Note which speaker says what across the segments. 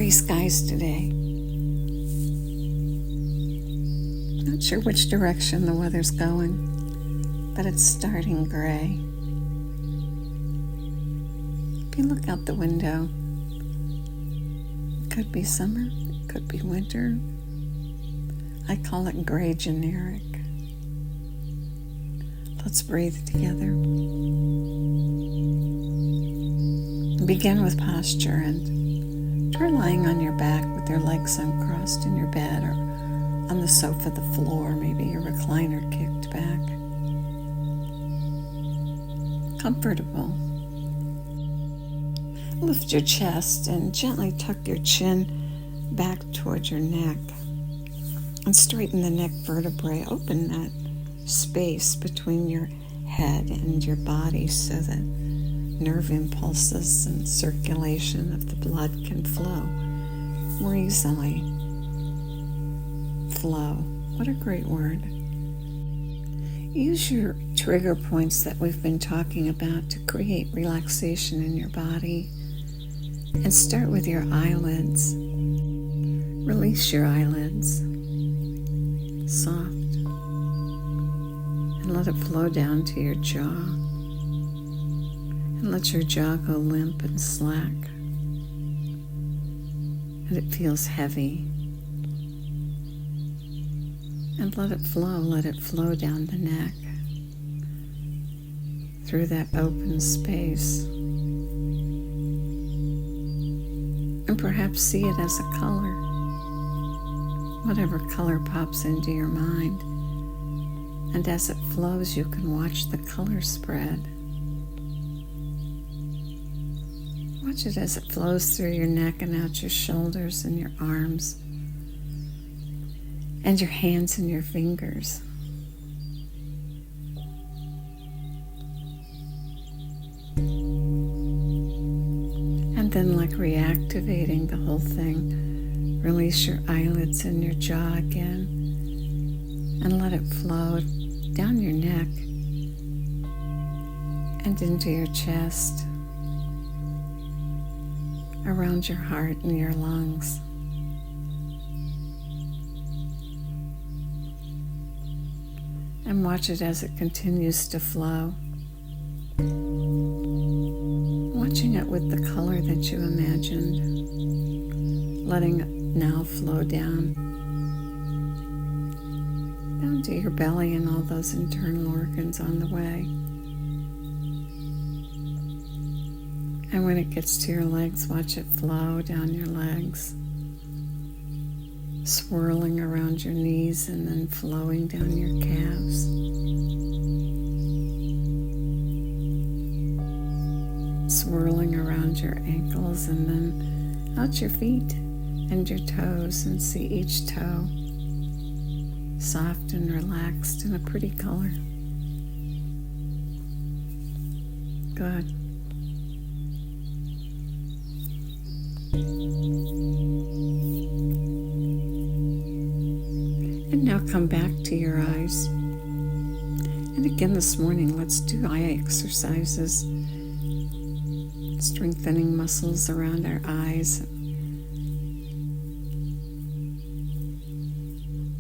Speaker 1: gray skies today. Not sure which direction the weather's going, but it's starting gray. If you look out the window, it could be summer, it could be winter. I call it gray generic. Let's breathe together. Begin with posture and try lying on your back with your legs uncrossed in your bed or on the sofa, the floor, maybe your recliner kicked back. Comfortable. Lift your chest and gently tuck your chin back towards your neck and straighten the neck vertebrae. Open that space between your head and your body so that nerve impulses and circulation of the blood can flow more easily. Flow. What a great word. Use your trigger points that we've been talking about to create relaxation in your body. And start with your eyelids. Release your eyelids. Soft. And let it flow down to your jaw. And let your jaw go limp and slack. And it feels heavy. And let it flow down the neck. Through that open space. And perhaps see it as a color. Whatever color pops into your mind. And as it flows, you can watch the color spread. Watch it as it flows through your neck and out your shoulders and your arms and your hands and your fingers. And then, like reactivating the whole thing, release your eyelids and your jaw again and let it flow down your neck and into your chest, around your heart and your lungs. And watch it as it continues to flow. Watching it with the color that you imagined. Letting it now flow down to your belly and all those internal organs on the way. And when it gets to your legs, watch it flow down your legs, swirling around your knees and then flowing down your calves. Swirling around your ankles and then out your feet and your toes, and see each toe soft and relaxed in a pretty color. Good. And now come back to your eyes. And again this morning, let's do eye exercises, strengthening muscles around our eyes,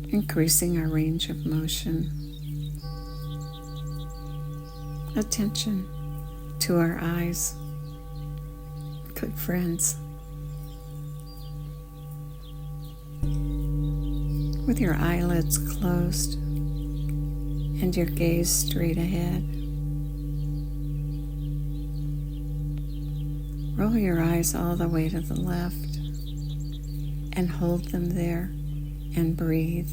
Speaker 1: increasing our range of motion. Attention to our eyes. Good friends. With your eyelids closed and your gaze straight ahead, roll your eyes all the way to the left and hold them there and breathe.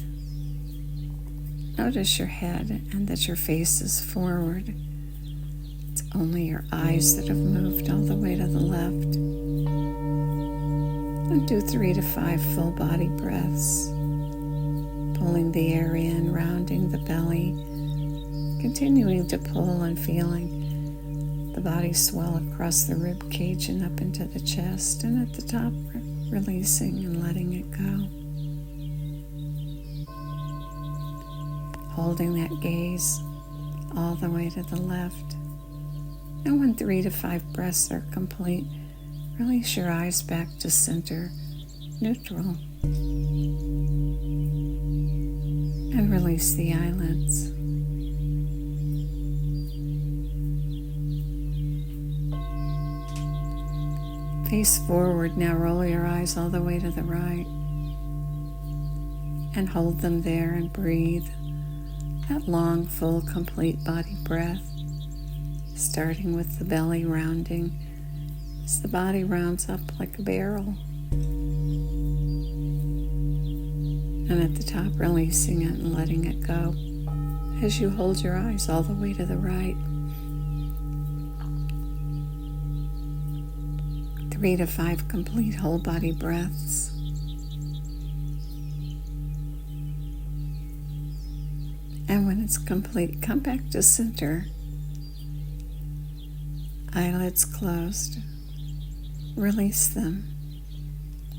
Speaker 1: Notice your head and that your face is forward. It's only your eyes that have moved all the way to the left. And do 3 to 5 full body breaths, pulling the air in, rounding the belly, continuing to pull and feeling the body swell across the rib cage and up into the chest, and at the top, releasing and letting it go. Holding that gaze all the way to the left. And when 3 to 5 breaths are complete, release your eyes back to center neutral. And release the eyelids. Face forward. Now roll your eyes all the way to the right. And hold them there and breathe that long, full, complete body breath, starting with the belly rounding as the body rounds up like a barrel. And at the top, releasing it and letting it go as you hold your eyes all the way to the right. 3 to 5 complete whole body breaths. And when it's complete, come back to center. Eyelids closed. Release them.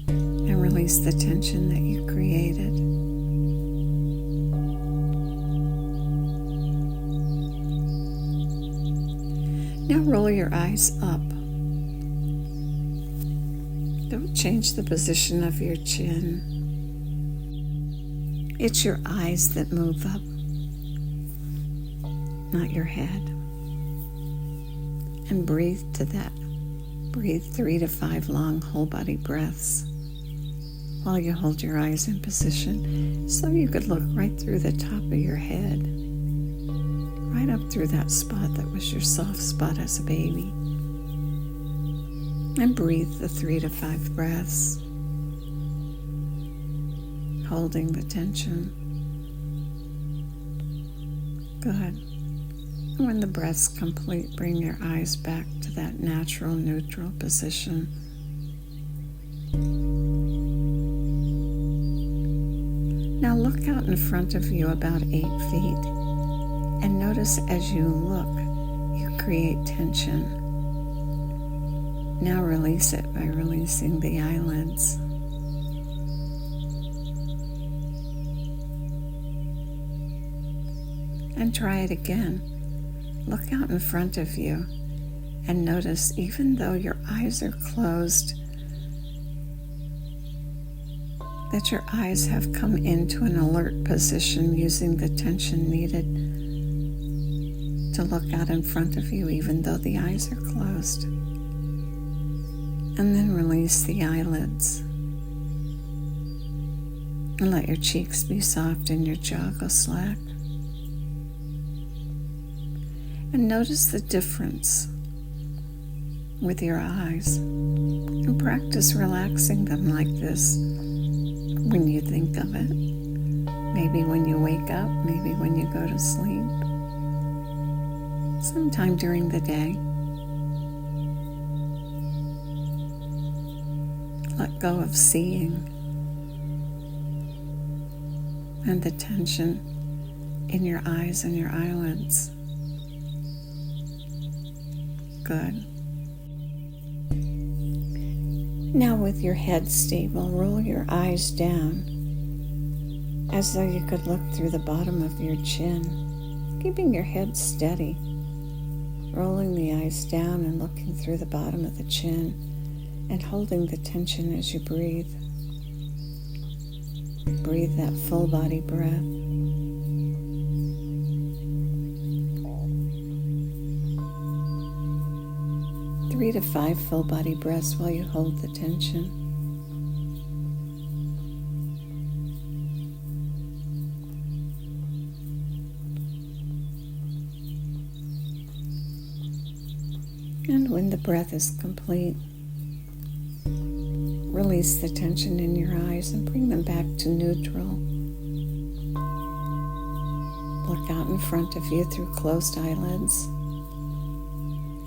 Speaker 1: And release the tension that you created. Now roll your eyes up. Don't change the position of your chin. It's your eyes that move up, not your head. And breathe to that. Breathe 3 to 5 long whole body breaths while you hold your eyes in position so you could look right through the top of your head, right up through that spot that was your soft spot as a baby. And breathe the 3 to 5 breaths, holding the tension. Good. And when the breath's complete, bring your eyes back to that natural, neutral position. Now look out in front of you about 8 feet and notice as you look, you create tension. Now release it by releasing the eyelids. And try it again. Look out in front of you and notice, even though your eyes are closed, that your eyes have come into an alert position using the tension needed to look out in front of you, even though the eyes are closed. And then release the eyelids. And let your cheeks be soft and your jaw go slack. And notice the difference with your eyes. And practice relaxing them like this when you think of it. Maybe when you wake up, maybe when you go to sleep. Sometime during the day. Let go of seeing and the tension in your eyes and your eyelids. Good. Now with your head stable, roll your eyes down as though you could look through the bottom of your chin, keeping your head steady, rolling the eyes down and looking through the bottom of the chin and holding the tension as you breathe. Breathe that full body breath. Three to 5 full body breaths while you hold the tension. And when the breath is complete, release the tension in your eyes and bring them back to neutral. Look out in front of you through closed eyelids.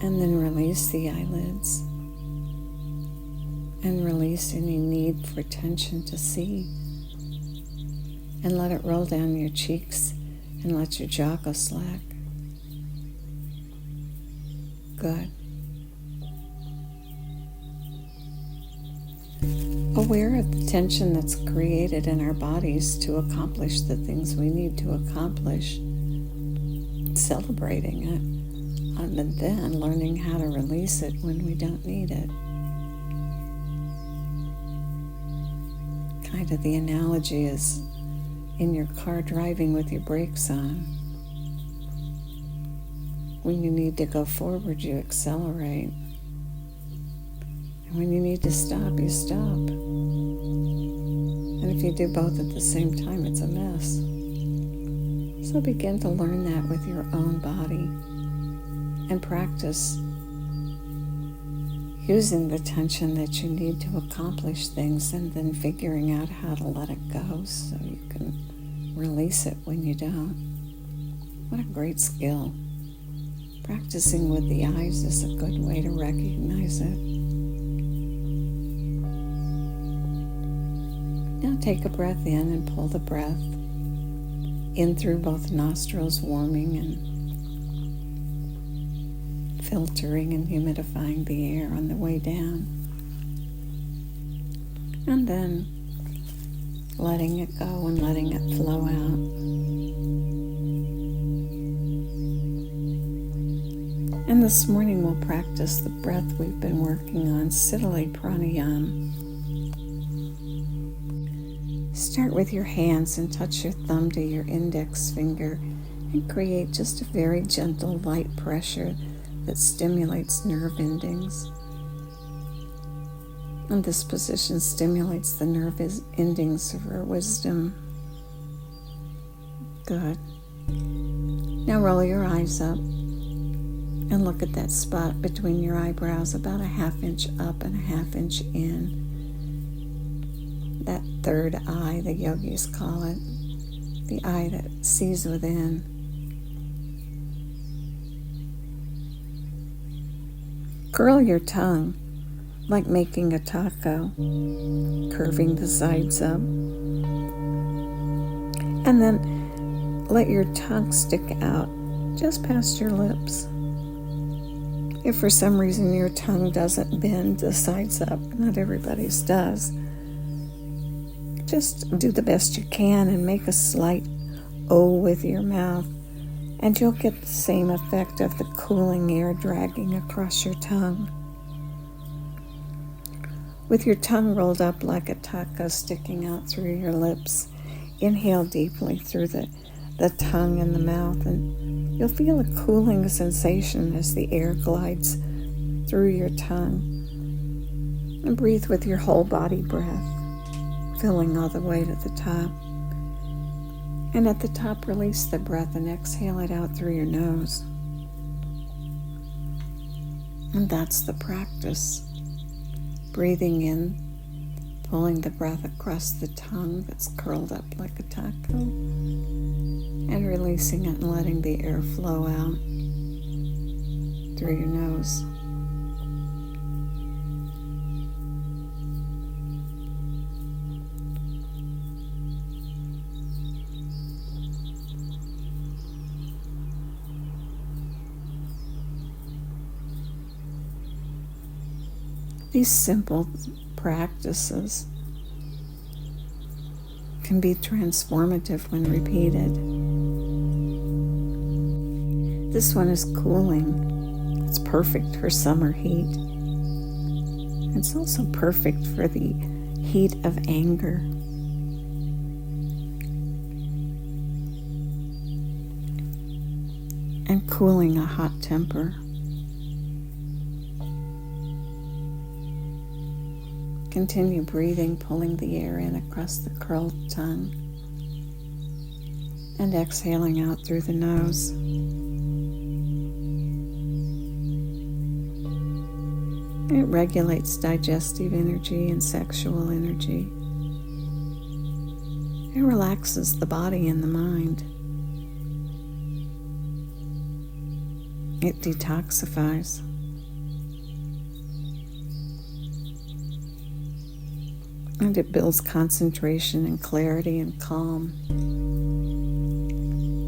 Speaker 1: And then release the eyelids and release any need for tension to see. And let it roll down your cheeks and let your jaw go slack. Good. Aware of the tension that's created in our bodies to accomplish the things we need to accomplish, celebrating it. And then learning how to release it when we don't need it. Kind of the analogy is in your car driving with your brakes on. When you need to go forward, you accelerate. And when you need to stop, you stop. And if you do both at the same time, it's a mess. So begin to learn that with your own body and practice using the tension that you need to accomplish things and then figuring out how to let it go so you can release it when you don't. What a great skill. Practicing with the eyes is a good way to recognize it. Now take a breath in and pull the breath in through both nostrils, warming and filtering and humidifying the air on the way down. And then letting it go and letting it flow out. And this morning we'll practice the breath we've been working on, Sitali Pranayama. Start with your hands and touch your thumb to your index finger and create just a very gentle, light pressure that stimulates nerve endings. And this position stimulates the nerve endings of our wisdom. Good. Now roll your eyes up and look at that spot between your eyebrows, about a ½ inch up and a ½ inch in. That third eye, the yogis call it, the eye that sees within. Curl your tongue like making a taco, curving the sides up. And then let your tongue stick out just past your lips. If for some reason your tongue doesn't bend the sides up, not everybody's does, just do the best you can and make a slight O with your mouth, and you'll get the same effect of the cooling air dragging across your tongue. With your tongue rolled up like a taco sticking out through your lips, inhale deeply through the tongue and the mouth, and you'll feel a cooling sensation as the air glides through your tongue. And breathe with your whole body breath, filling all the way to the top. And at the top, release the breath and exhale it out through your nose. And that's the practice. Breathing in, pulling the breath across the tongue that's curled up like a taco, and releasing it and letting the air flow out through your nose. These simple practices can be transformative when repeated. This one is cooling. It's perfect for summer heat. It's also perfect for the heat of anger. And cooling a hot temper. Continue breathing, pulling the air in across the curled tongue and exhaling out through the nose. It regulates digestive energy and sexual energy. It relaxes the body and the mind. It detoxifies. And it builds concentration and clarity and calm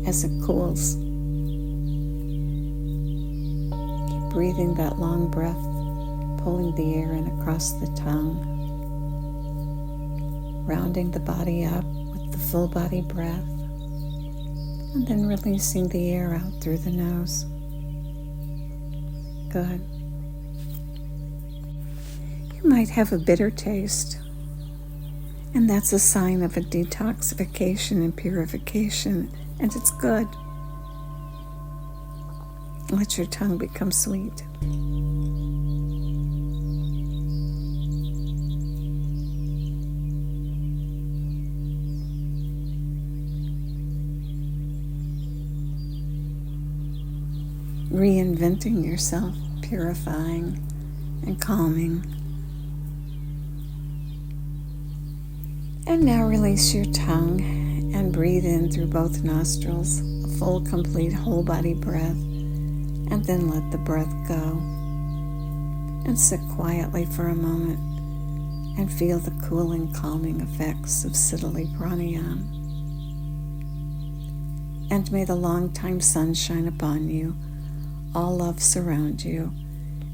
Speaker 1: as it cools. Keep breathing that long breath, pulling the air in across the tongue, rounding the body up with the full body breath, and then releasing the air out through the nose. Good. You might have a bitter taste. And that's a sign of a detoxification and purification, and it's good. Let your tongue become sweet. Reinventing yourself, purifying and calming. And now release your tongue and breathe in through both nostrils, a full, complete, whole body breath, and then let the breath go. And sit quietly for a moment and feel the cooling, calming effects of Siddhali Pranayama. And may the long-time sun shine upon you, all love surround you,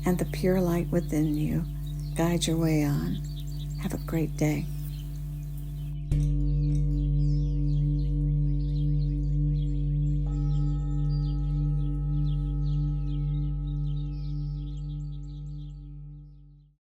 Speaker 1: and the pure light within you guide your way on. Have a great day.